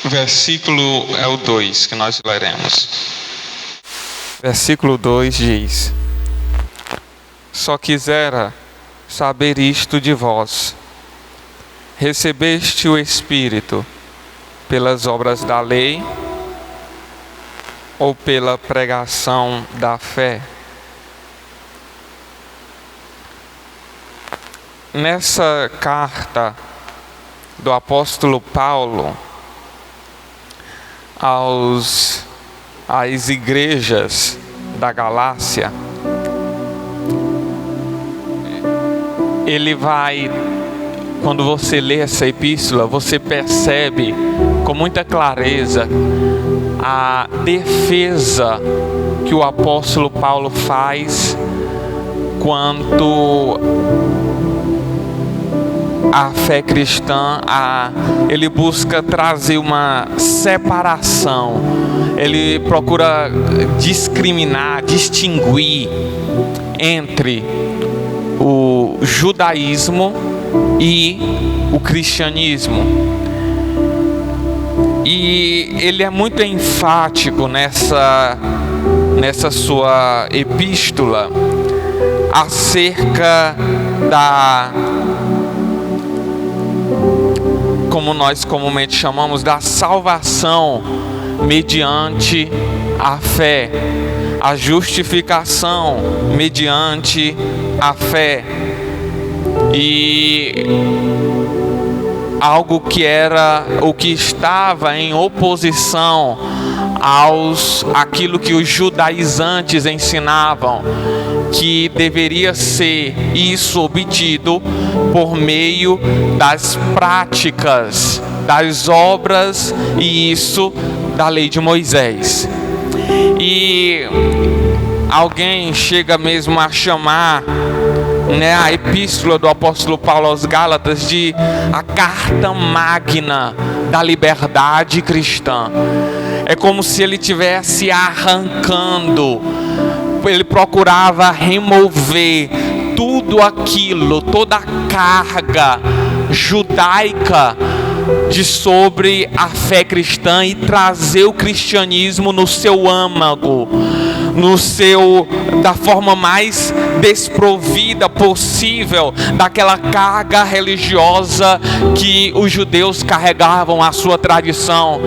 versículo é o 2 que nós leremos. Versículo 2 diz: Só quisera saber isto de vós: recebeste o Espírito pelas obras da lei ou pela pregação da fé? Nessa carta do apóstolo Paulo às igrejas da Galácia, ele vai, quando você lê essa epístola, você percebe com muita clareza a defesa que o apóstolo Paulo faz quanto à fé cristã. Ele busca trazer uma separação, ele procura discriminar, distinguir entre o judaísmo e o cristianismo. E ele é muito enfático nessa sua epístola acerca como nós comumente chamamos, da salvação mediante a fé, a justificação mediante a fé. E algo que era o que estava em oposição aquilo que os judaizantes ensinavam, que deveria ser isso obtido por meio das práticas, das obras, e isso da lei de Moisés. E alguém chega mesmo a chamar a epístola do apóstolo Paulo aos Gálatas de a carta magna da liberdade cristã. É como se ele estivesse arrancando, ele procurava remover tudo aquilo, toda a carga judaica de sobre a fé cristã e trazer o cristianismo no seu âmago, da forma mais desprovida possível daquela carga religiosa que os judeus carregavam à sua tradição.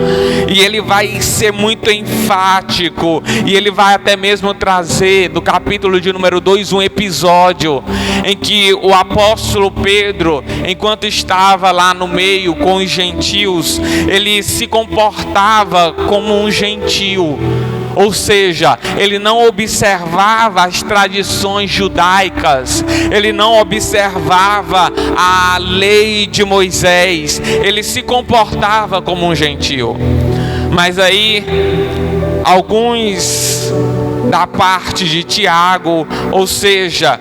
E ele vai ser muito enfático, e ele vai até mesmo trazer do capítulo de número 2 um episódio em que o apóstolo Pedro, enquanto estava lá no meio com os gentios, ele se comportava como um gentio. Ou seja, ele não observava as tradições judaicas, ele não observava a lei de Moisés, ele se comportava como um gentio. Mas aí, alguns da parte de Tiago, ou seja,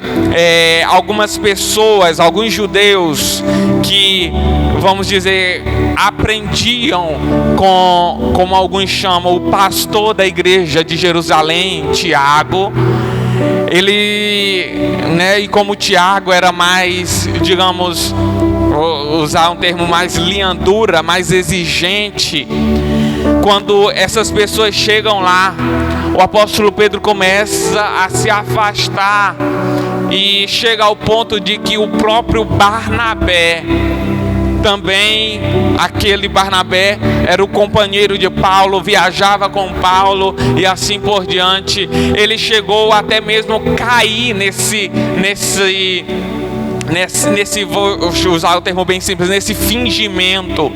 algumas pessoas, alguns judeus que, vamos dizer, aprendiam como alguns chamam, o pastor da igreja de Jerusalém, Tiago. E como Tiago era mais, digamos, vou usar um termo mais liandura, mais exigente, quando essas pessoas chegam lá, o apóstolo Pedro começa a se afastar e chega ao ponto de que o próprio Barnabé, também aquele Barnabé era o companheiro de Paulo, viajava com Paulo e assim por diante, ele chegou até mesmo cair vou usar o termo bem simples, nesse fingimento.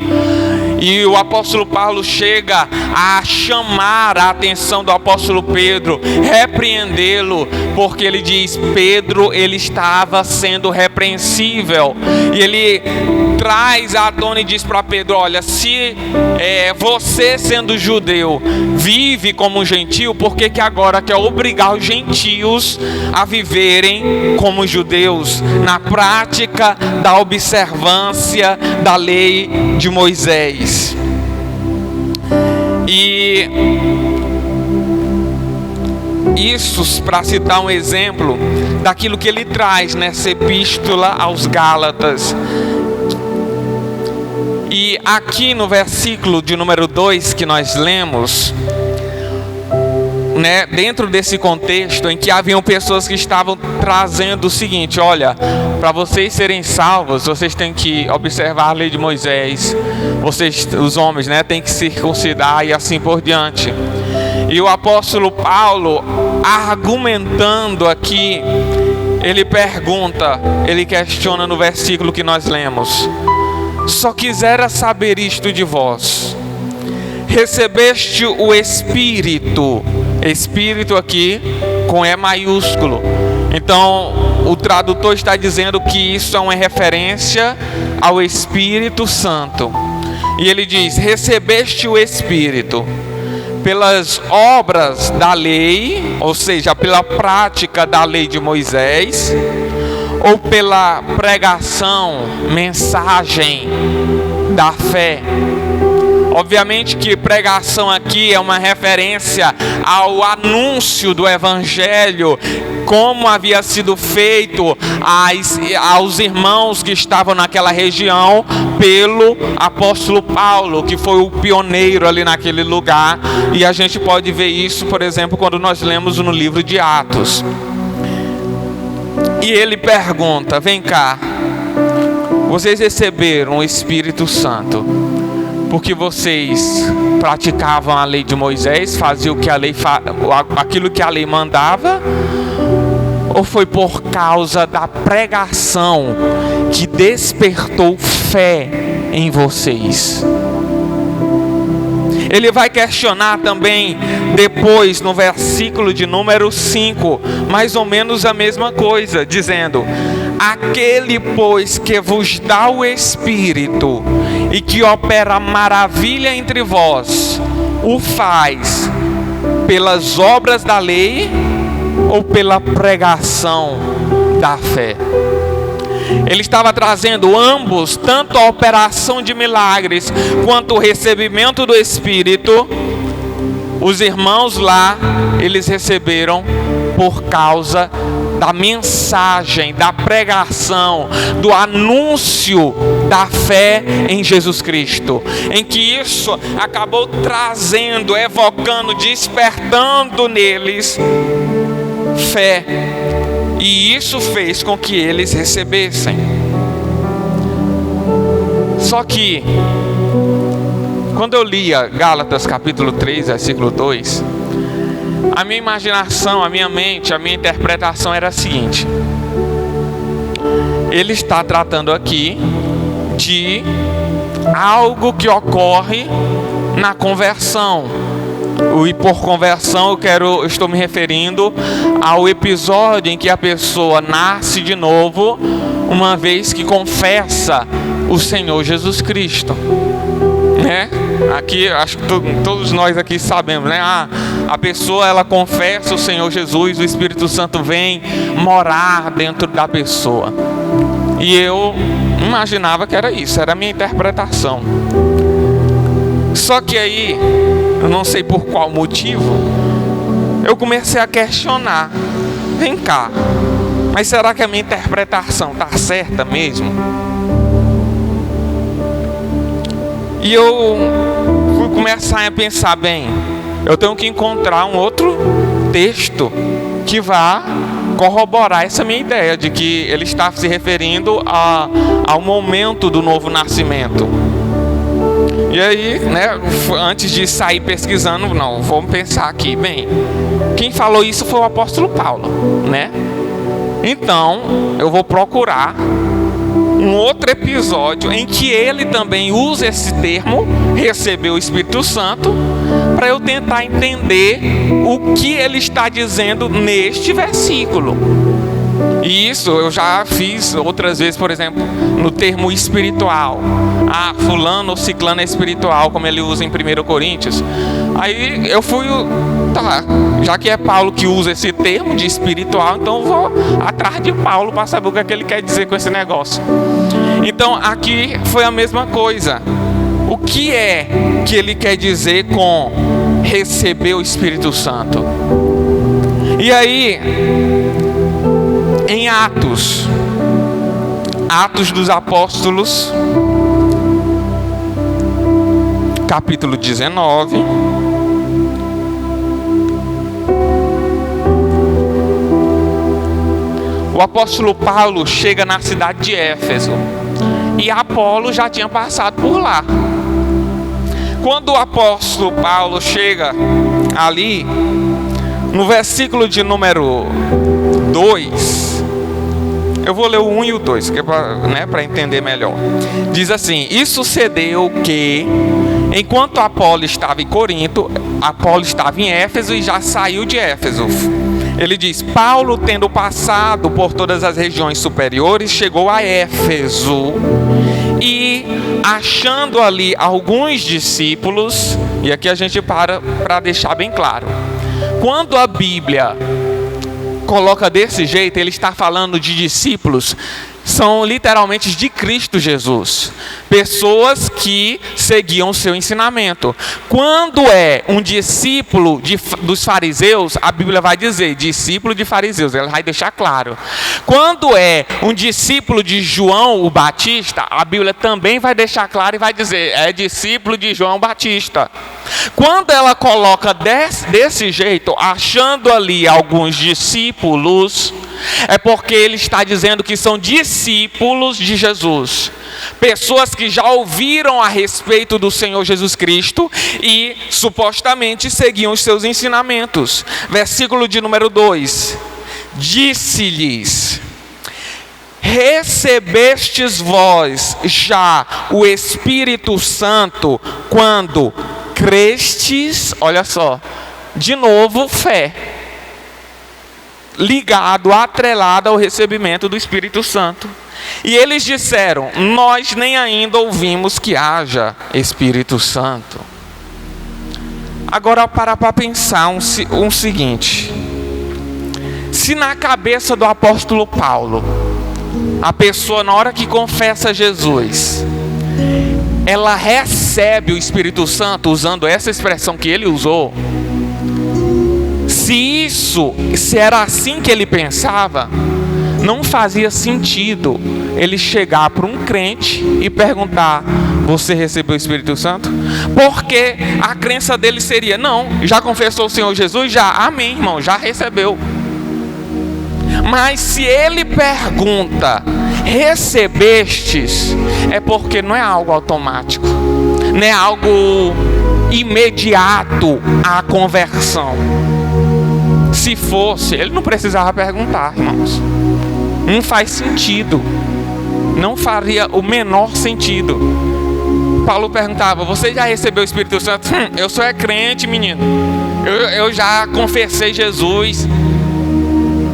E o apóstolo Paulo chega a chamar a atenção do apóstolo Pedro, repreendê-lo, porque ele diz: Pedro, ele estava sendo repreensível. E ele traz à tona e diz para Pedro: olha, se você sendo judeu vive como um gentio, por que agora quer obrigar os gentios a viverem como judeus, na prática da observância da lei de Moisés? E isso para citar um exemplo daquilo que ele traz nessa epístola aos Gálatas. E aqui no versículo de número 2 que nós lemos, né, dentro desse contexto em que haviam pessoas que estavam trazendo o seguinte: olha, para vocês serem salvos, vocês têm que observar a lei de Moisés, vocês, os homens, né, têm que circuncidar e assim por diante. E o apóstolo Paulo, argumentando aqui, ele pergunta, ele questiona no versículo que nós lemos: só quisera saber isto de vós, recebeste o Espírito? Espírito aqui com E maiúsculo. Então o tradutor está dizendo que isso é uma referência ao Espírito Santo. E ele diz: recebeste o Espírito pelas obras da lei, ou seja, pela prática da lei de Moisés, ou pela pregação, mensagem da fé? Obviamente que pregação aqui é uma referência ao anúncio do Evangelho, como havia sido feito aos irmãos que estavam naquela região pelo apóstolo Paulo, que foi o pioneiro ali naquele lugar. E a gente pode ver isso, por exemplo, quando nós lemos no livro de Atos. E ele pergunta: vem cá, vocês receberam o Espírito Santo porque vocês praticavam a lei de Moisés, faziam aquilo que a lei mandava, ou foi por causa da pregação que despertou fé em vocês? Ele vai questionar também depois no versículo de número 5, mais ou menos a mesma coisa, dizendo: aquele, pois, que vos dá o Espírito e que opera maravilha entre vós, o faz pelas obras da lei ou pela pregação da fé? Ele estava trazendo ambos, tanto a operação de milagres quanto o recebimento do Espírito. Os irmãos lá, eles receberam por causa da mensagem, da pregação, do anúncio da fé em Jesus Cristo, em que isso acabou trazendo, evocando, despertando neles fé, e isso fez com que eles recebessem. Só que quando eu lia Gálatas capítulo 3, versículo 2, a minha imaginação, a minha mente, a minha interpretação era a seguinte: ele está tratando aqui de algo que ocorre na conversão. E por conversão eu estou me referindo ao episódio em que a pessoa nasce de novo, uma vez que confessa o Senhor Jesus Cristo, né? Aqui, acho que todos nós aqui sabemos, né? A pessoa, ela confessa o Senhor Jesus, o Espírito Santo vem morar dentro da pessoa. E eu imaginava que era isso, era a minha interpretação. Só que aí, eu não sei por qual motivo, eu comecei a questionar: vem cá, mas será que a minha interpretação está certa mesmo? E eu fui começar a pensar: bem, eu tenho que encontrar um outro texto que vá corroborar essa minha ideia de que ele está se referindo ao momento do novo nascimento. E aí, né, antes de sair pesquisando, não, vamos pensar aqui, bem, quem falou isso foi o apóstolo Paulo, né? Então, eu vou procurar um outro episódio em que ele também usa esse termo, receber o Espírito Santo, para eu tentar entender o que ele está dizendo neste versículo. E isso eu já fiz outras vezes, por exemplo, no termo espiritual. Fulano ou ciclano é espiritual, como ele usa em 1 Coríntios. Aí eu fui, já que é Paulo que usa esse termo de espiritual, então eu vou atrás de Paulo para saber o que é que ele quer dizer com esse negócio. Então aqui foi a mesma coisa. O que é que ele quer dizer com receber o Espírito Santo? E aí, em Atos dos Apóstolos, capítulo 19. O apóstolo Paulo chega na cidade de Éfeso e Apolo já tinha passado por lá. Quando o apóstolo Paulo chega ali, no versículo de número 2, eu vou ler o 1 e o 2, que é para entender melhor. Diz assim: e sucedeu que, enquanto Apolo estava em Corinto, Apolo estava em Éfeso e já saiu de Éfeso. Ele diz: Paulo, tendo passado por todas as regiões superiores, chegou a Éfeso e, achando ali alguns discípulos, e aqui a gente para deixar bem claro, quando a Bíblia coloca desse jeito, ele está falando de discípulos, são literalmente de Cristo Jesus, pessoas que seguiam o seu ensinamento. Quando é um discípulo dos fariseus, a Bíblia vai dizer discípulo de fariseus, ela vai deixar claro. Quando é um discípulo de João o Batista, a Bíblia também vai deixar claro e vai dizer é discípulo de João Batista. Quando ela coloca desse jeito, achando ali alguns discípulos, é porque ele está dizendo que são discípulos de Jesus, pessoas que já ouviram a respeito do Senhor Jesus Cristo e supostamente seguiam os seus ensinamentos. Versículo de número 2: disse-lhes: recebestes vós já o Espírito Santo quando crestes? Olha só, de novo fé, ligado, atrelado ao recebimento do Espírito Santo. E eles disseram: nós nem ainda ouvimos que haja Espírito Santo. Agora para pensar um seguinte: se na cabeça do apóstolo Paulo, a pessoa na hora que confessa Jesus, ela recebe o Espírito Santo, usando essa expressão que ele usou, se era assim que ele pensava, não fazia sentido ele chegar para um crente e perguntar: você recebeu o Espírito Santo? Porque a crença dele seria: não, já confessou o Senhor Jesus? Já, amém, irmão, já recebeu. Mas se ele pergunta: recebestes? É porque não é algo automático, não é algo imediato a conversão. Se fosse, ele não precisava perguntar, irmãos. Não faz sentido. Não faria o menor sentido. Paulo perguntava: você já recebeu o Espírito Santo? Eu sou crente, menino. Eu já confessei Jesus.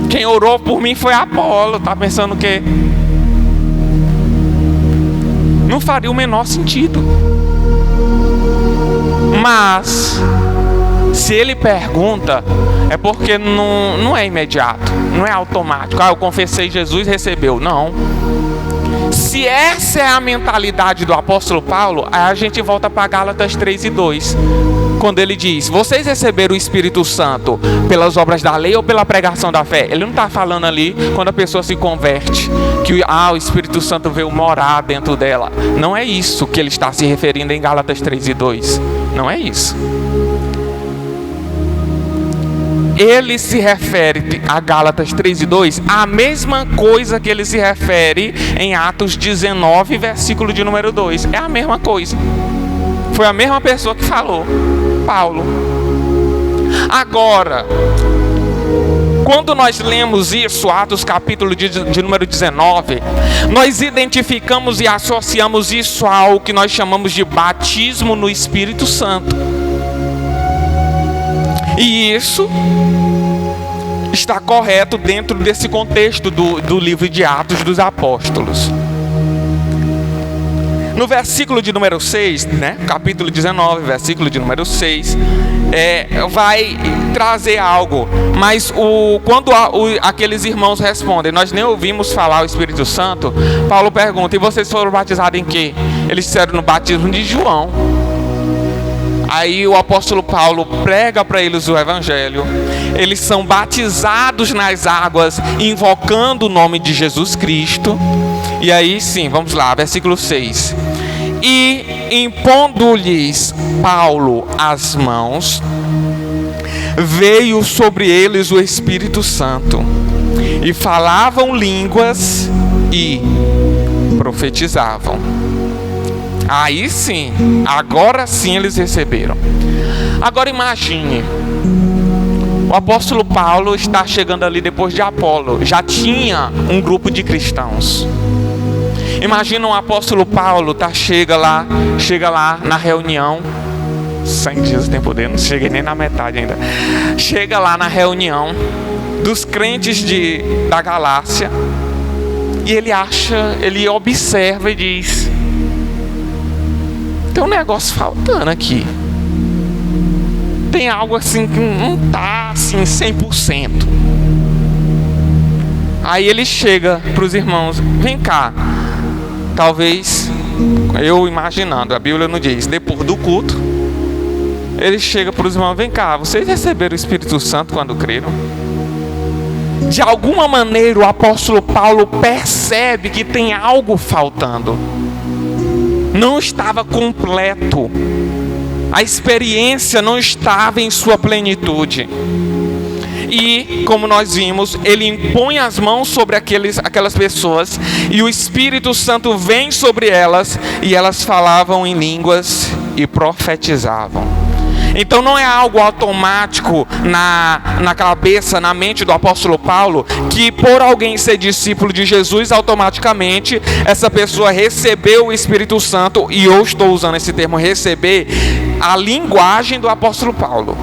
Quem orou por mim foi Apolo. Tá pensando o quê? Não faria o menor sentido. Mas se ele pergunta, é porque não é imediato, não é automático. Eu confessei Jesus, recebeu. Não. Se essa é a mentalidade do apóstolo Paulo, aí a gente volta para Gálatas 3 e 2, quando ele diz: vocês receberam o Espírito Santo pelas obras da lei ou pela pregação da fé? Ele não está falando ali quando a pessoa se converte, que o Espírito Santo veio morar dentro dela. Não é isso que ele está se referindo em Gálatas 3 e 2. Não é isso. Ele se refere a Gálatas 3 e 2 a mesma coisa que ele se refere em Atos 19, versículo de número 2. É a mesma coisa. Foi a mesma pessoa que falou, Paulo. Agora, quando nós lemos isso, Atos capítulo de número 19, nós identificamos e associamos isso ao que nós chamamos de batismo no Espírito Santo. E isso está correto dentro desse contexto do livro de Atos dos Apóstolos. No versículo de número 6, capítulo 19, versículo de número 6, vai trazer algo. Mas quando aqueles irmãos respondem: nós nem ouvimos falar o Espírito Santo, Paulo pergunta: e vocês foram batizados em quê? Eles disseram: no batismo de João. Aí o apóstolo Paulo prega para eles o evangelho. Eles são batizados nas águas, invocando o nome de Jesus Cristo. E aí sim, vamos lá, versículo 6. E impondo-lhes Paulo as mãos, veio sobre eles o Espírito Santo, e falavam línguas e profetizavam. Aí sim, agora sim eles receberam. Agora imagine, o apóstolo Paulo está chegando ali depois de Apolo, já tinha um grupo de cristãos. Imagina o apóstolo Paulo chega lá na reunião. 100 dias tem poder, não cheguei nem na metade ainda. Chega lá na reunião dos crentes da Galácia, e ele observa e diz: tem um negócio faltando aqui. Tem algo assim que não está assim 100%. Aí ele chega para os irmãos: vem cá. Talvez, eu imaginando, a Bíblia não diz, depois do culto, ele chega para os irmãos: vem cá, vocês receberam o Espírito Santo quando creram? De alguma maneira o apóstolo Paulo percebe que tem algo faltando. Não estava completo. A experiência não estava em sua plenitude. E, como nós vimos, ele impõe as mãos sobre aquelas pessoas, e o Espírito Santo vem sobre elas, e elas falavam em línguas e profetizavam. Então não é algo automático na cabeça, na mente do apóstolo Paulo, que por alguém ser discípulo de Jesus, automaticamente essa pessoa recebeu o Espírito Santo. E eu estou usando esse termo receber, a linguagem do apóstolo Paulo.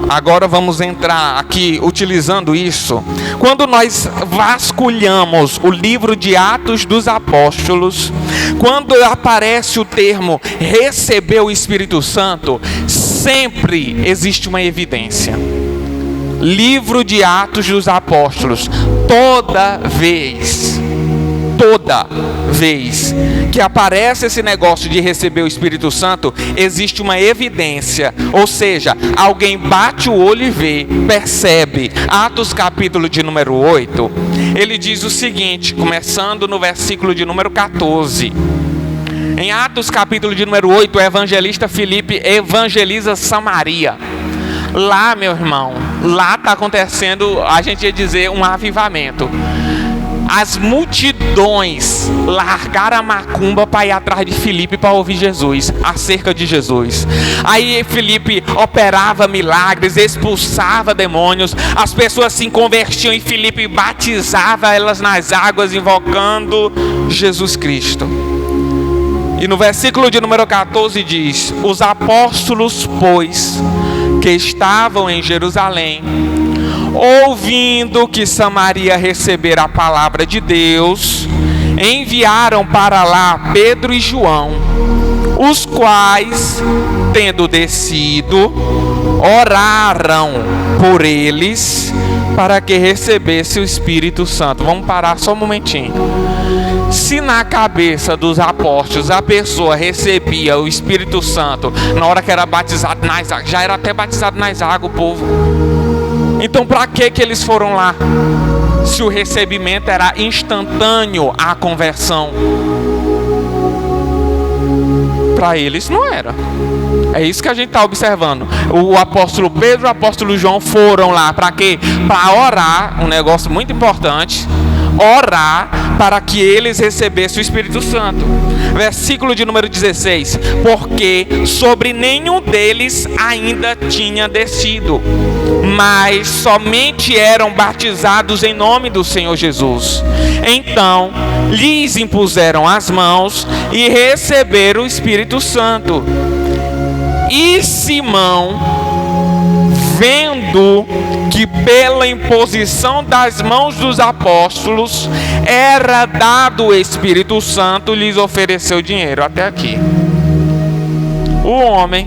Agora vamos entrar aqui utilizando isso, quando nós vasculhamos o livro de Atos dos Apóstolos, quando aparece o termo receber o Espírito Santo, sempre existe uma evidência. Livro de Atos dos Apóstolos, toda vez que aparece esse negócio de receber o Espírito Santo, existe uma evidência, ou seja, alguém bate o olho e vê, percebe. Atos capítulo de número 8, ele diz o seguinte, começando no versículo de número 14. Em Atos capítulo de número 8, o evangelista Filipe evangeliza Samaria. Lá, meu irmão, lá está acontecendo, a gente ia dizer, um avivamento. As multidões largaram a macumba para ir atrás de Filipe para ouvir Jesus, acerca de Jesus. Aí Filipe operava milagres, expulsava demônios, as pessoas se convertiam e Filipe batizava elas nas águas, invocando Jesus Cristo. E no versículo de número 14 diz: os apóstolos, pois, que estavam em Jerusalém, ouvindo que Samaria recebera a palavra de Deus, enviaram para lá Pedro e João, os quais, tendo descido, oraram por eles para que recebesse o Espírito Santo. Vamos parar só um momentinho. Se na cabeça dos apóstolos a pessoa recebia o Espírito Santo na hora que era batizado nas águas, já era até batizado nas águas o povo. Então para que eles foram lá? Se o recebimento era instantâneo à conversão. Para eles não era. É isso que a gente está observando. O apóstolo Pedro e o apóstolo João foram lá para quê? Para orar, um negócio muito importante. Orar para que eles recebessem o Espírito Santo. Versículo de número 16: porque sobre nenhum deles ainda tinha descido, mas somente eram batizados em nome do Senhor Jesus. Então lhes impuseram as mãos e receberam o Espírito Santo. E Simão, vendo que pela imposição das mãos dos apóstolos era dado o Espírito Santo, lhes ofereceu dinheiro. Até aqui o homem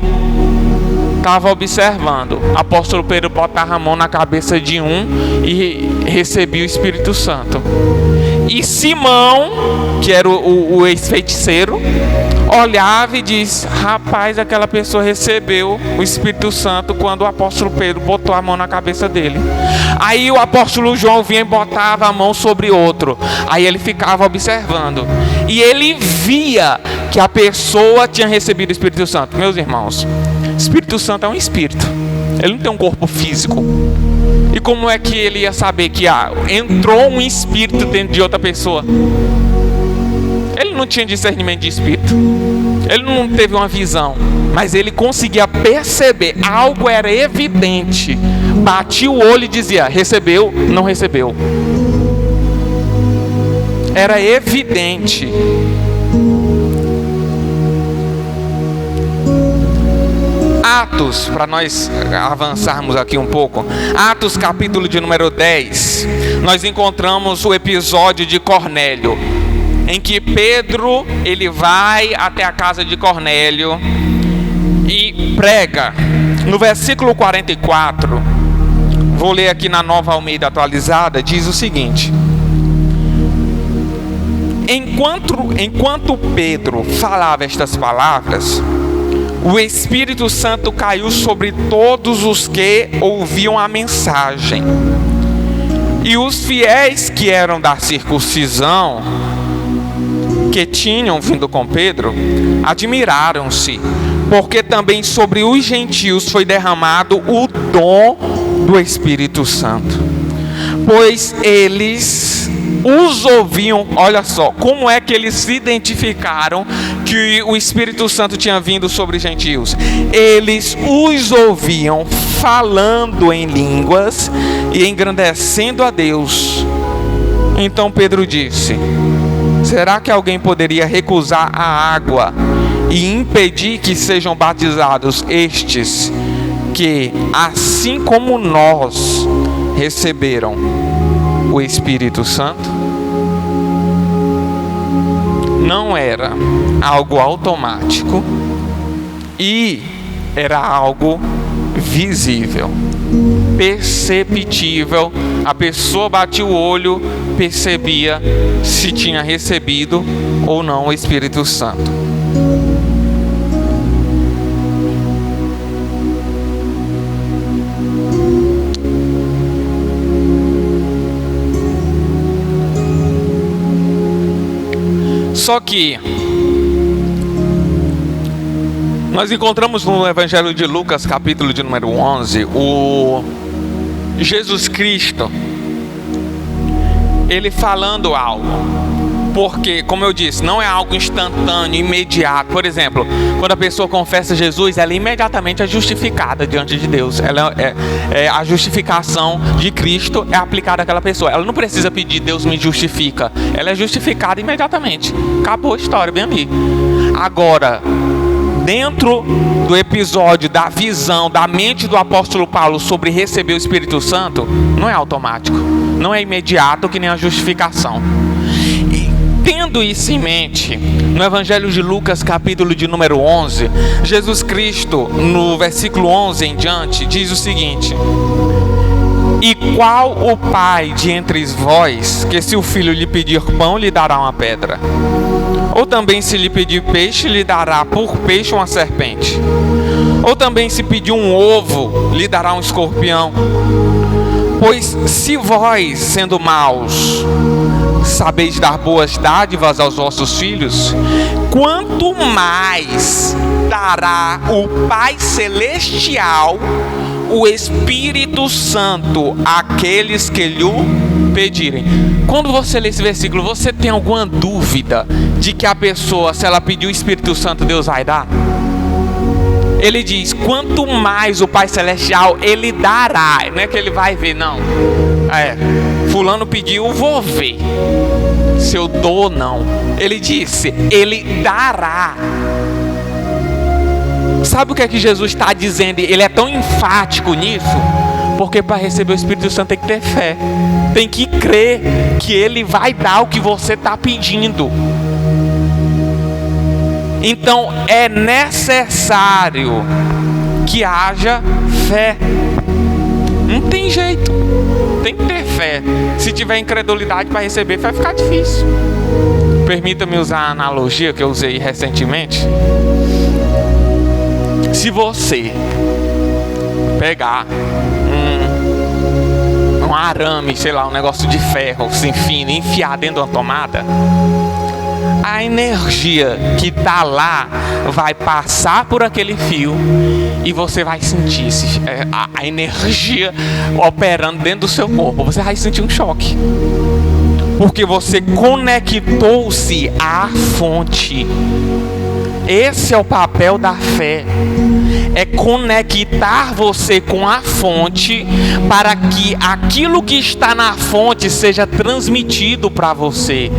estava observando. Apóstolo Pedro botava a mão na cabeça de um e recebia o Espírito Santo. E Simão, que era o ex-feiticeiro, olhava e disse: rapaz, aquela pessoa recebeu o Espírito Santo quando o apóstolo Pedro botou a mão na cabeça dele. Aí o apóstolo João vinha e botava a mão sobre outro. Aí ele ficava observando. E ele via que a pessoa tinha recebido o Espírito Santo. Meus irmãos, Espírito Santo é um espírito. Ele não tem um corpo físico. E como é que ele ia saber que entrou um espírito dentro de outra pessoa? Ele não tinha discernimento de espírito. Ele não teve uma visão. Mas ele conseguia perceber. Algo era evidente. Batia o olho e dizia: recebeu, não recebeu. Era evidente. Atos, para nós avançarmos aqui um pouco, Atos capítulo de número 10, nós encontramos o episódio de Cornélio, em que Pedro, ele vai até a casa de Cornélio e prega. No versículo 44, vou ler aqui na Nova Almeida Atualizada, diz o seguinte: Enquanto Pedro falava estas palavras, o Espírito Santo caiu sobre todos os que ouviam a mensagem. E os fiéis que eram da circuncisão, que tinham vindo com Pedro, admiraram-se, porque também sobre os gentios foi derramado o dom do Espírito Santo. Pois eles os ouviam. Olha só, como é que eles se identificaram que o Espírito Santo tinha vindo sobre os gentios? Eles os ouviam falando em línguas e engrandecendo a Deus. Então Pedro disse: será que alguém poderia recusar a água e impedir que sejam batizados estes que, assim como nós, receberam o Espírito Santo? Não era algo automático e era algo visível, perceptível. A pessoa batia o olho, percebia se tinha recebido ou não o Espírito Santo. Só que nós encontramos no Evangelho de Lucas, capítulo de número 11, o Jesus Cristo, ele falando algo. Porque, como eu disse, não é algo instantâneo, imediato. Por exemplo, quando a pessoa confessa Jesus, ela imediatamente é justificada diante de Deus. A justificação de Cristo é aplicada àquela pessoa. Ela não precisa pedir: Deus me justifica. Ela é justificada imediatamente. Acabou a história, bem ali. Agora, dentro do episódio da visão da mente do apóstolo Paulo sobre receber o Espírito Santo, não é automático, não é imediato que nem a justificação. Tendo isso em mente, no Evangelho de Lucas, capítulo de número 11, Jesus Cristo, no versículo 11 em diante, diz o seguinte: e qual o pai de entre vós, que se o filho lhe pedir pão, lhe dará uma pedra? Ou também se lhe pedir peixe, lhe dará por peixe uma serpente? Ou também se pedir um ovo, lhe dará um escorpião? Pois se vós, sendo maus, sabeis dar boas dádivas aos vossos filhos, quanto mais dará o Pai Celestial o Espírito Santo àqueles que lhe pedirem. Quando você lê esse versículo, você tem alguma dúvida de que a pessoa, se ela pedir o Espírito Santo, Deus vai dar? Ele diz: quanto mais o Pai Celestial, Ele dará. Não é que Ele vai ver, não. Fulano pediu, vou ver se eu dou ou não. Ele disse: Ele dará. Sabe o que é que Jesus está dizendo? Ele é tão enfático nisso, porque para receber o Espírito Santo tem que ter fé. Tem que crer que Ele vai dar o que você está pedindo. Então é necessário que haja fé. Não tem jeito, tem que ter fé. Se tiver incredulidade para receber, vai ficar difícil. Permita-me usar a analogia que eu usei recentemente. Se você pegar um arame, sei lá, um negócio de ferro sem fino, enfiar dentro de uma tomada, a energia que está lá vai passar por aquele fio e você vai sentir a energia operando dentro do seu corpo. Você vai sentir um choque, porque você conectou-se à fonte. Esse é o papel da fé, é conectar você com a fonte para que aquilo que está na fonte seja transmitido para você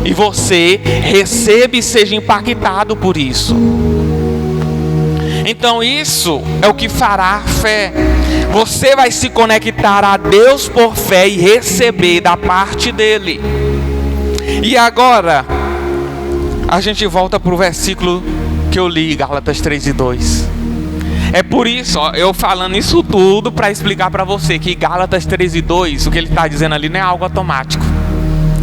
e você receba e seja impactado por isso. Então isso é o que fará a fé. Você vai se conectar a Deus por fé e receber da parte dele. E agora a gente volta para o versículo que eu li, Gálatas 3:2. É por isso, eu falando isso tudo para explicar para você que Gálatas 3:2, o que ele está dizendo ali não é algo automático.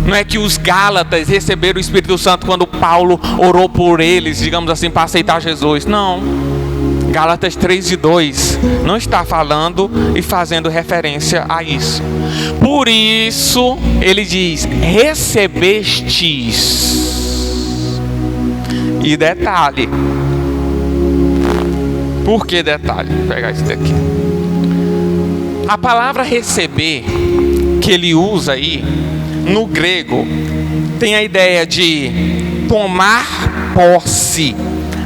Não é que os Gálatas receberam o Espírito Santo quando Paulo orou por eles, digamos assim, para aceitar Jesus. Não. Gálatas 3:2 não está falando e fazendo referência a isso. Por isso, ele diz, recebestes. E detalhe. Por que detalhe? Vou pegar isso daqui. A palavra receber, que ele usa aí, no grego, tem a ideia de tomar posse,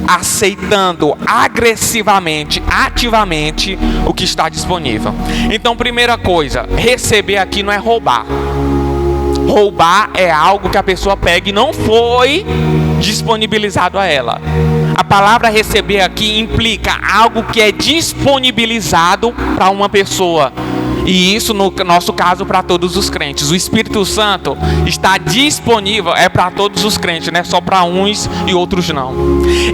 aceitando agressivamente, ativamente o que está disponível. Então, primeira coisa, receber aqui não é roubar. Roubar é algo que a pessoa pega e não foi disponibilizado a ela. A palavra receber aqui implica algo que é disponibilizado para uma pessoa. E isso, no nosso caso, para todos os crentes. O Espírito Santo está disponível, é para todos os crentes, não é só para uns e outros não.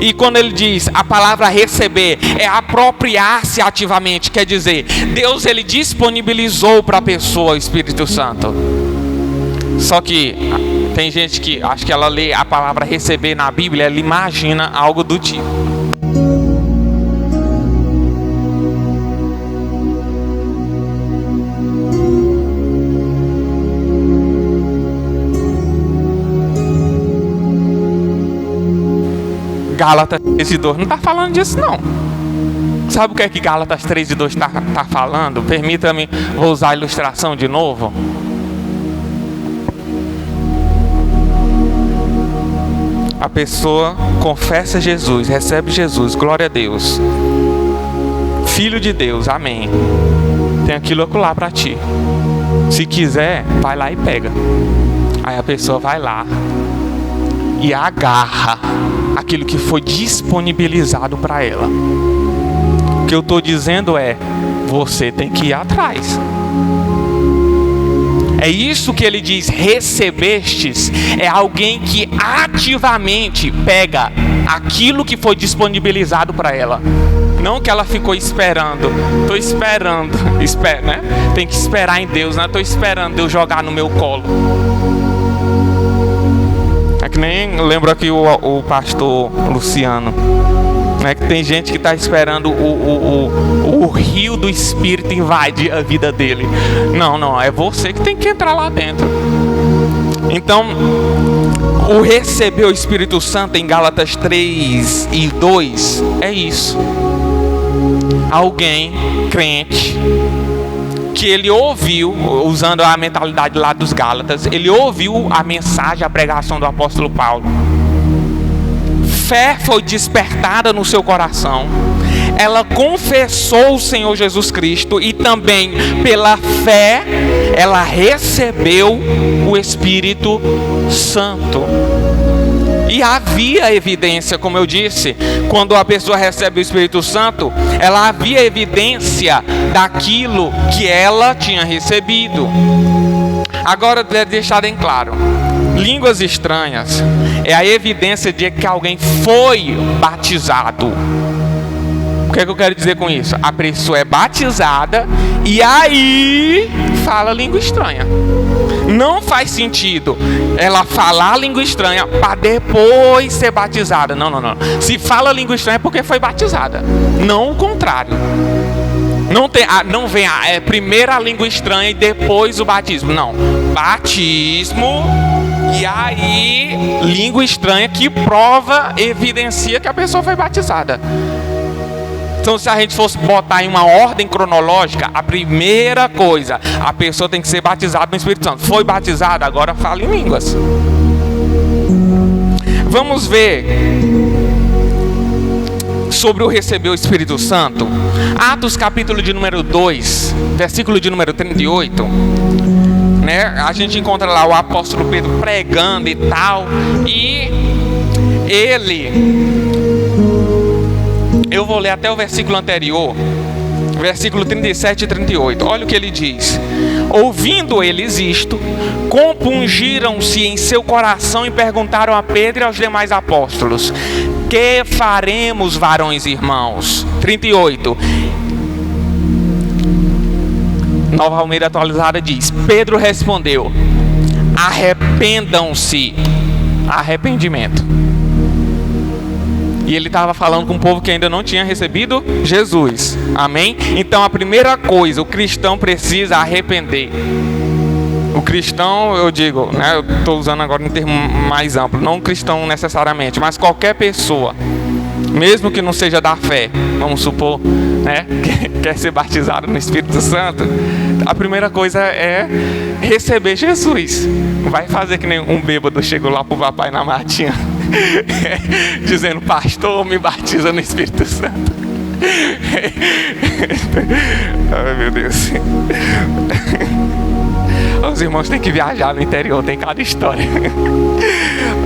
E quando ele diz, a palavra receber é apropriar-se ativamente, quer dizer, Deus ele disponibilizou para a pessoa o Espírito Santo. Só que tem gente que, acho que ela lê a palavra receber na Bíblia, ela imagina algo do tipo. Gálatas 3:2 não está falando disso não. Sabe o que é que Gálatas 3:2 está falando? Permita-me, vou usar a ilustração de novo. A pessoa confessa Jesus, recebe Jesus, glória a Deus, Filho de Deus, amém. Tem aquilo lá para ti. Se quiser, vai lá e pega. Aí a pessoa vai lá e agarra aquilo que foi disponibilizado para ela. O que eu estou dizendo é, você tem que ir atrás. É isso que ele diz, recebestes, é alguém que ativamente pega aquilo que foi disponibilizado para ela. Não que ela ficou esperando, estou esperando, né? Tem que esperar em Deus, né? Estou esperando Deus jogar no meu colo. É que nem lembro aqui o pastor Luciano, né? Que tem gente que está esperando o rio do Espírito invadir a vida dele. Não, é você que tem que entrar lá dentro. Então, o receber o Espírito Santo em Gálatas 3:2 é isso. Alguém crente que ele ouviu, usando a mentalidade lá dos Gálatas, ele ouviu a mensagem, a pregação do apóstolo Paulo. Fé foi despertada no seu coração. Ela confessou o Senhor Jesus Cristo e também pela fé ela recebeu o Espírito Santo. E havia evidência, como eu disse, quando a pessoa recebe o Espírito Santo, ela havia evidência daquilo que ela tinha recebido. Agora, deixar bem claro, línguas estranhas é a evidência de que alguém foi batizado. O que é que eu quero dizer com isso? A pessoa é batizada e aí fala língua estranha. Não faz sentido ela falar língua estranha para depois ser batizada. Não. Se fala língua estranha é porque foi batizada, não o contrário. Não vem primeiro a língua estranha e depois o batismo. Não. Batismo e aí língua estranha que prova, evidencia que a pessoa foi batizada. Então, se a gente fosse botar em uma ordem cronológica, a primeira coisa, a pessoa tem que ser batizada no Espírito Santo. Foi batizada, agora fala em línguas. Vamos ver sobre o receber o Espírito Santo. Atos capítulo de número 2, versículo de número 38. Né? A gente encontra lá o apóstolo Pedro pregando e tal. E eu vou ler até o versículo anterior, versículo 37 e 38. Olha o que ele diz: ouvindo eles isto, compungiram-se em seu coração e perguntaram a Pedro e aos demais apóstolos: que faremos, varões e irmãos? 38. Nova Almeida Atualizada diz: Pedro respondeu: arrependam-se. Arrependimento. E ele estava falando com um povo que ainda não tinha recebido Jesus. Amém? Então a primeira coisa, o cristão precisa arrepender. O cristão, eu digo, né, eu estou usando agora um termo mais amplo, não cristão necessariamente, mas qualquer pessoa, mesmo que não seja da fé, vamos supor, né, que quer ser batizado no Espírito Santo, a primeira coisa é receber Jesus. Não vai fazer que nem um bêbado chegou lá pro papai na matinha dizendo: pastor, me batiza no Espírito Santo. Ai, meu Deus. Os irmãos têm que viajar no interior, tem cada história.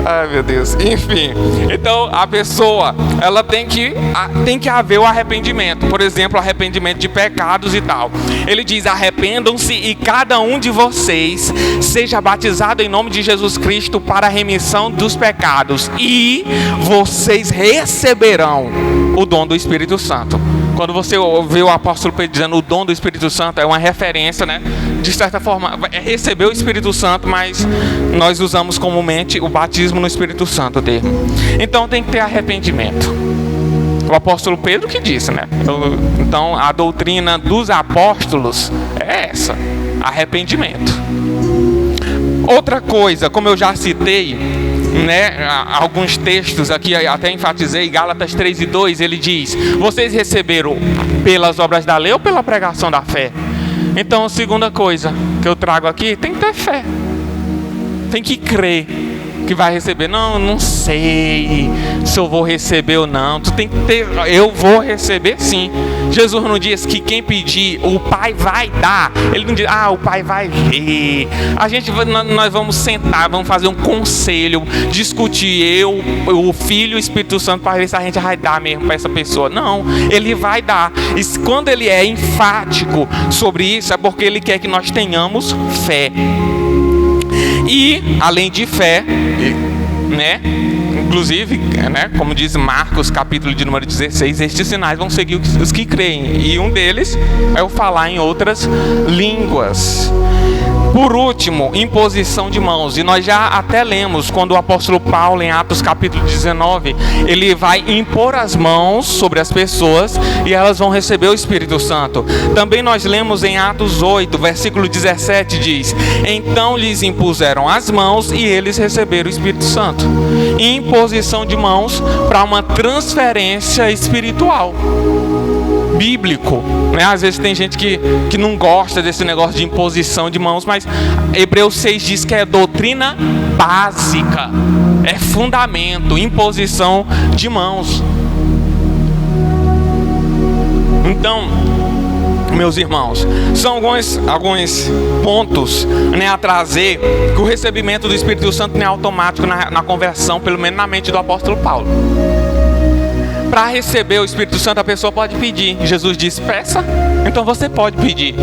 Ai, meu Deus. Enfim, então a pessoa, ela tem que haver o arrependimento. Por exemplo, arrependimento de pecados e tal. Ele diz: arrependam-se e cada um de vocês seja batizado em nome de Jesus Cristo para a remissão dos pecados, e vocês receberão o dom do Espírito Santo. Quando você vê o apóstolo Pedro dizendo o dom do Espírito Santo, é uma referência, né? De certa forma, é receber o Espírito Santo, mas nós usamos comumente o batismo no Espírito Santo, o termo. Então tem que ter arrependimento. O apóstolo Pedro que disse, né? Então a doutrina dos apóstolos é essa: arrependimento. Outra coisa, como eu já citei, né, alguns textos aqui, até enfatizei, Gálatas 3:2, ele diz: vocês receberam pelas obras da lei ou pela pregação da fé? Então a segunda coisa que eu trago aqui, tem que ter fé, tem que crer que vai receber. Não sei se eu vou receber ou não. Tu tem que ter, eu vou receber sim. Jesus não diz que quem pedir, o Pai vai dar. Ele não diz: o Pai vai ver. Nós vamos sentar, vamos fazer um conselho, discutir, o Filho e o Espírito Santo, para ver se a gente vai dar mesmo para essa pessoa. Não, Ele vai dar. E quando Ele é enfático sobre isso, é porque Ele quer que nós tenhamos fé. E além de fé, né, inclusive, né, como diz Marcos capítulo de número 16, estes sinais vão seguir os que creem, e um deles é o falar em outras línguas. Por último, imposição de mãos. E nós já até lemos quando o apóstolo Paulo, em Atos capítulo 19, ele vai impor as mãos sobre as pessoas e elas vão receber o Espírito Santo. Também nós lemos em Atos 8, versículo 17, diz: então lhes impuseram as mãos e eles receberam o Espírito Santo. Imposição de mãos para uma transferência espiritual. Bíblico, né? Às vezes tem gente que não gosta desse negócio de imposição de mãos, mas Hebreus 6 diz que é doutrina básica, é fundamento, imposição de mãos. Então, meus irmãos, são alguns pontos, né, a trazer, que o recebimento do Espírito Santo não é automático na conversão, pelo menos na mente do apóstolo Paulo. Para receber o Espírito Santo, a pessoa pode pedir. Jesus disse: peça, então você pode pedir.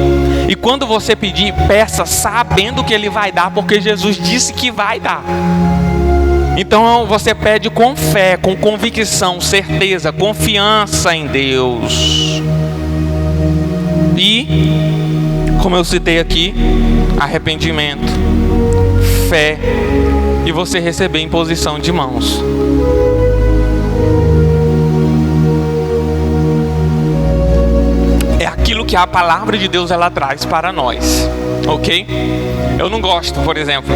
E quando você pedir, peça sabendo que Ele vai dar, porque Jesus disse que vai dar. Então você pede com fé, com convicção, certeza, confiança em Deus. E, como eu citei aqui, arrependimento, fé, e você receber imposição de mãos. que a palavra de Deus ela traz para nós, ok? Eu não gosto, por exemplo,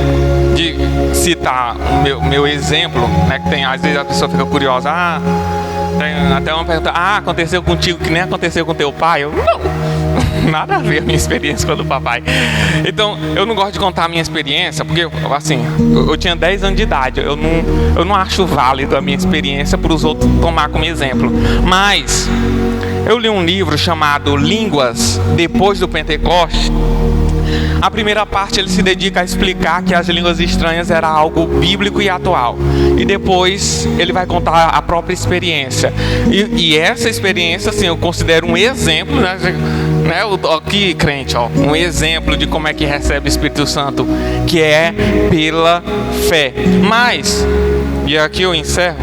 de citar o meu exemplo, né? Que tem, às vezes a pessoa fica curiosa, tem até uma pergunta, aconteceu contigo que nem aconteceu com teu pai? Eu, não, nada a ver a minha experiência com o do papai. Então, eu não gosto de contar a minha experiência, porque, assim, eu tinha 10 anos de idade, eu não acho válido a minha experiência para os outros tomar como exemplo. Mas, eu li um livro chamado Línguas Depois do Pentecostes. A primeira parte ele se dedica a explicar que as línguas estranhas era algo bíblico e atual. E depois ele vai contar a própria experiência. E essa experiência, assim, eu considero um exemplo, né? Aqui, crente, um exemplo de como é que recebe o Espírito Santo, que é pela fé. Mas, e aqui eu encerro,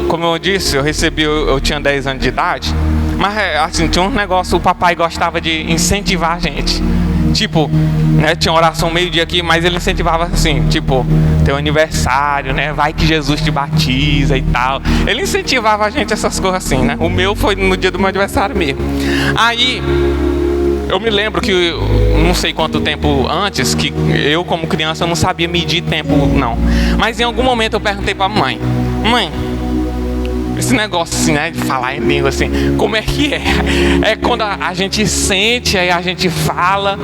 como eu disse, eu tinha 10 anos de idade. Mas, assim, tinha um negócio, o papai gostava de incentivar a gente. Tipo, né, tinha oração meio-dia aqui, mas ele incentivava assim, tipo, teu aniversário, né, vai que Jesus te batiza e tal. Ele incentivava a gente essas coisas assim, né. O meu foi no dia do meu aniversário mesmo. Aí, eu me lembro que, não sei quanto tempo antes, que eu como criança não sabia medir tempo, não. Mas em algum momento eu perguntei pra mãe, esse negócio assim, né, de falar em língua assim, como é que é? É quando a gente sente, aí a gente fala.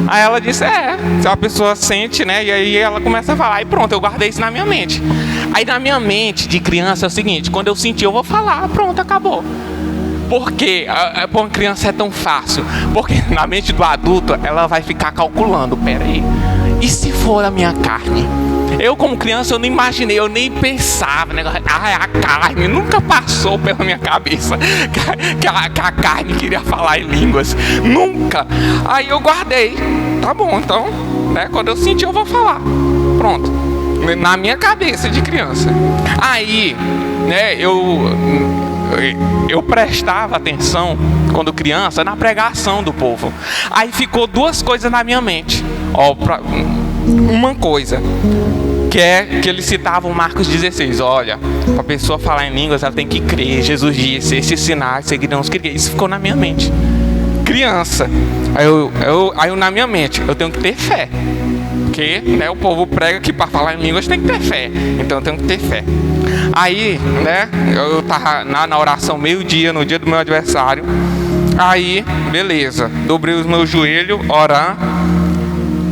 Aí ela disse, se a pessoa sente, né, e aí ela começa a falar. E pronto, eu guardei isso na minha mente. Aí na minha mente de criança é o seguinte, quando eu sentir eu vou falar, pronto, acabou. Por quê? Para uma criança é tão fácil. Porque na mente do adulto ela vai ficar calculando, peraí, e se for a minha carne? Eu como criança eu não imaginei, eu nem pensava, né? A carne nunca passou pela minha cabeça que a carne queria falar em línguas, nunca. Aí eu guardei, tá bom, então, né? Quando eu sentir eu vou falar, pronto, na minha cabeça de criança. Aí, né? Eu prestava atenção quando criança na pregação do povo. Aí ficou duas coisas na minha mente. Uma coisa que é que eles citavam Marcos 16, olha, para a pessoa falar em línguas ela tem que crer, Jesus disse, esses sinais seguirão os que crerem. Isso ficou na minha mente, criança. Aí eu na minha mente, eu tenho que ter fé, porque, né, o povo prega que para falar em línguas tem que ter fé, então eu tenho que ter fé. Aí, né, eu tava na oração meio-dia, no dia do meu aniversário. Aí, beleza, dobrei os meus joelhos, orar.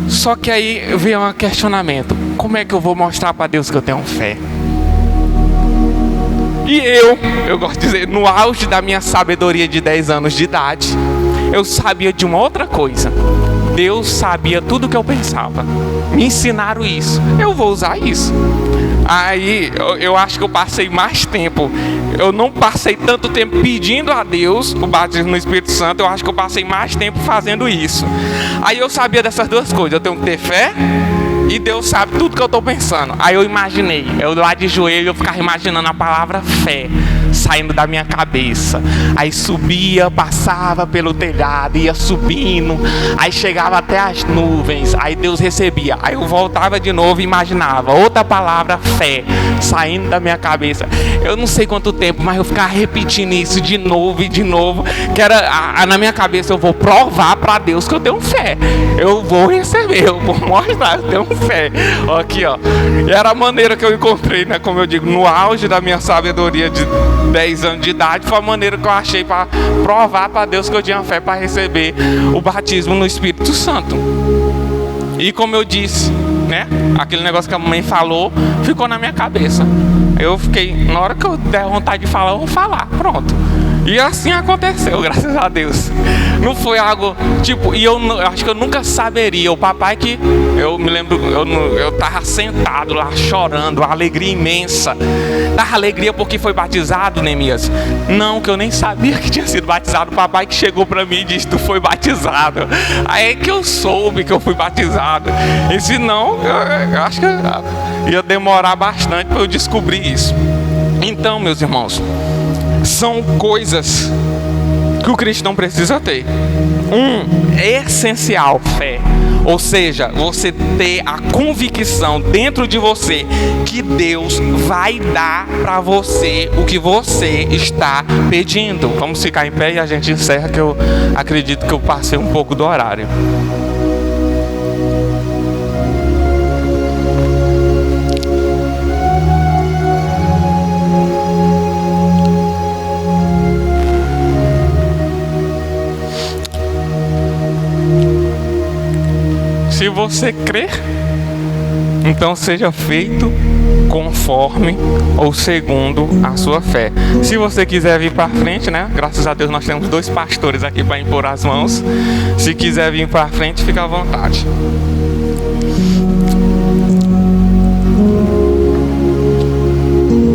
Só que aí veio um questionamento, como é que eu vou mostrar para Deus que eu tenho fé? E eu gosto de dizer, no auge da minha sabedoria de 10 anos de idade, eu sabia de uma outra coisa. Deus sabia tudo o que eu pensava. Me ensinaram isso, eu vou usar isso. Aí eu acho que eu passei mais tempo. Eu não passei tanto tempo pedindo a Deus o batismo no Espírito Santo. Eu acho que eu passei mais tempo fazendo isso. Aí eu sabia dessas duas coisas. Eu tenho que ter fé e Deus sabe tudo que eu estou pensando. Aí eu imaginei, eu lá de joelho, eu ficava imaginando a palavra fé saindo da minha cabeça. Aí subia, passava pelo telhado, ia subindo, aí chegava até as nuvens, aí Deus recebia. Aí eu voltava de novo e imaginava outra palavra, fé, saindo da minha cabeça. Eu não sei quanto tempo, mas eu ficava repetindo isso de novo e de novo, que era na minha cabeça, eu vou provar para Deus que eu tenho fé, eu vou receber, eu vou mostrar, eu tenho fé. Aqui, ó. E era a maneira que eu encontrei, né, como eu digo, no auge da minha sabedoria de 10 anos de idade, foi a maneira que eu achei para provar para Deus que eu tinha fé para receber o batismo no Espírito Santo. E como eu disse, né, aquele negócio que a mãe falou ficou na minha cabeça. Eu fiquei, na hora que eu der vontade de falar, eu vou falar, pronto. E assim aconteceu, graças a Deus. Não foi algo, tipo, e eu acho que eu nunca saberia. O papai que, eu me lembro, eu tava sentado lá chorando, uma alegria imensa. Tava alegria porque foi batizado, Neemias? Não, que eu nem sabia que tinha sido batizado. O papai que chegou pra mim e disse, tu foi batizado. Aí que eu soube que eu fui batizado. E se não, eu acho que ia demorar bastante para eu descobrir isso. Então, meus irmãos, são coisas que o cristão precisa ter. É essencial, fé. Ou seja, você ter a convicção dentro de você que Deus vai dar para você o que você está pedindo. Vamos ficar em pé e a gente encerra, que eu acredito que eu passei um pouco do horário. Se você crer, então seja feito conforme ou segundo a sua fé. Se você quiser vir para frente, né? Graças a Deus nós temos 2 pastores aqui para impor as mãos. Se quiser vir para frente, fica à vontade.